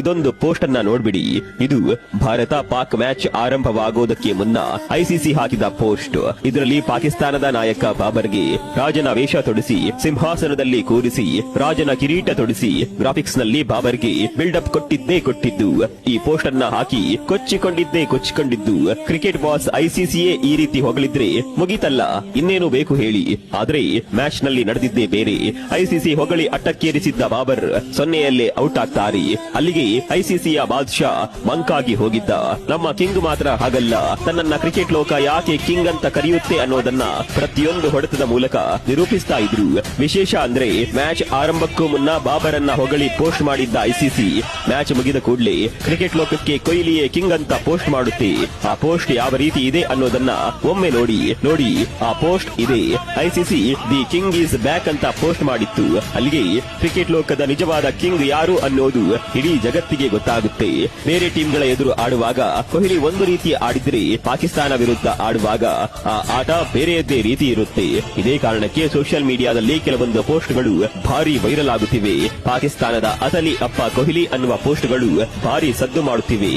ಇದೊಂದು ಪೋಸ್ಟ್ ಅನ್ನ ನೋಡ್ಬಿಡಿ. ಇದು ಭಾರತ ಪಾಕ್ ಮ್ಯಾಚ್ ಆರಂಭವಾಗೋದಕ್ಕೆ ಮುನ್ನ ಐಸಿಸಿ ಹಾಕಿದ ಪೋಸ್ಟ್. ಇದರಲ್ಲಿ ಪಾಕಿಸ್ತಾನದ ನಾಯಕ ಬಾಬರ್ಗೆ ರಾಜನ ವೇಷ ತೊಡಿಸಿ ಸಿಂಹಾಸನದಲ್ಲಿ ಕೂರಿಸಿ ರಾಜನ ಕಿರೀಟ ತೊಡಿಸಿ ಗ್ರಾಫಿಕ್ಸ್ ನಲ್ಲಿ ಬಾಬರ್ಗೆ ಬಿಲ್ಡಪ್ ಕೊಟ್ಟಿದ್ದು. ಈ ಪೋಸ್ಟ್ ಅನ್ನ ಹಾಕಿ ಕೊಚ್ಚಿಕೊಂಡಿದ್ದು. ಕ್ರಿಕೆಟ್ ಬಾಸ್ ಐಸಿಸಿಯೇ ಈ ರೀತಿ ಹೊಗಳಿದ್ರೆ ಮುಗಿತಲ್ಲ, ಇನ್ನೇನು ಬೇಕು ಹೇಳಿ. ಆದ್ರೆ ಮ್ಯಾಚ್ ನಲ್ಲಿ ನಡೆದಿದ್ದೇ ಬೇರೆ. ಐಸಿಸಿ ಹೊಗಳಿ ಅಟ್ಟಕ್ಕೇರಿಸಿದ್ದ ಬಾಬರ್ 0ಯಲ್ಲೇ ಔಟ್ ಆಗ್ತಾರೆ. ಅಲ್ಲಿಗೆ ಐಸಿಸಿಯ ಬಾದ್ಶಾ ಮಂಕಾಗಿ ಹೋಗಿದ್ದ. ನಮ್ಮ ಕಿಂಗ್ ಮಾತ್ರ ಹಾಗಲ್ಲ, ತನ್ನನ್ನ ಕ್ರಿಕೆಟ್ ಲೋಕ ಯಾಕೆ ಕಿಂಗ್ ಅಂತ ಕರೆಯುತ್ತೆ ಅನ್ನೋದನ್ನ ಪ್ರತಿಯೊಂದು ಹೊಡೆತದ ಮೂಲಕ ನಿರೂಪಿಸ್ತಾ ಇದ್ರು. ವಿಶೇಷ ಅಂದ್ರೆ ಮ್ಯಾಚ್ ಆರಂಭಕ್ಕೂ ಮುನ್ನ ಬಾಬರನ್ನ ಹೊಗಳಿ ಪೋಸ್ಟ್ ಮಾಡಿದ್ದ ಐಸಿಸಿ ಮ್ಯಾಚ್ ಮುಗಿದ ಕೂಡಲೇ ಕ್ರಿಕೆಟ್ ಲೋಕಕ್ಕೆ ಕೊಹ್ಲಿಯೇ ಕಿಂಗ್ ಅಂತ ಪೋಸ್ಟ್ ಮಾಡುತ್ತೆ. ಆ ಪೋಸ್ಟ್ ಯಾವ ರೀತಿ ಇದೆ ಅನ್ನೋದನ್ನ ಒಮ್ಮೆ ನೋಡಿ. ಆ ಪೋಸ್ಟ್ ಇದೆ. ICC the king is back ಅಂತ ಪೋಸ್ಟ್ ಮಾಡಿತ್ತು. ಅಲ್ಲಿಗೆ ಕ್ರಿಕೆಟ್ ಲೋಕದ ನಿಜವಾದ ಕಿಂಗ್ ಯಾರು ಅನ್ನೋದು ಇಡೀ ಜಗತ್ತಿಗೆ ಗೊತ್ತಾಗುತ್ತೆ. ಬೇರೆ ಟೀಮ್ಗಳ ಎದುರು ಆಡುವಾಗ ಕೊಹ್ಲಿ ಒಂದು ರೀತಿ ಆಡಿದ್ರೆ, ಪಾಕಿಸ್ತಾನ ವಿರುದ್ಧ ಆಡುವಾಗ ಆ ಆಟ ಬೇರೆಯದ್ದೇ ರೀತಿ ಇರುತ್ತೆ. ಇದೇ ಕಾರಣಕ್ಕೆ ಸೋಷಿಯಲ್ ಮೀಡಿಯಾದಲ್ಲಿ ಕೆಲವೊಂದು ಪೋಸ್ಟ್ಗಳು ಭಾರಿ ವೈರಲ್ ಆಗುತ್ತಿವೆ. ಪಾಕಿಸ್ತಾನದ ಅಸಲಿ ಅಪ್ಪ ಕೊಹ್ಲಿ ಅನ್ನುವ ಪೋಸ್ಟ್ಗಳು ಭಾರಿ ಸದ್ದು ಮಾಡುತ್ತಿವೆ.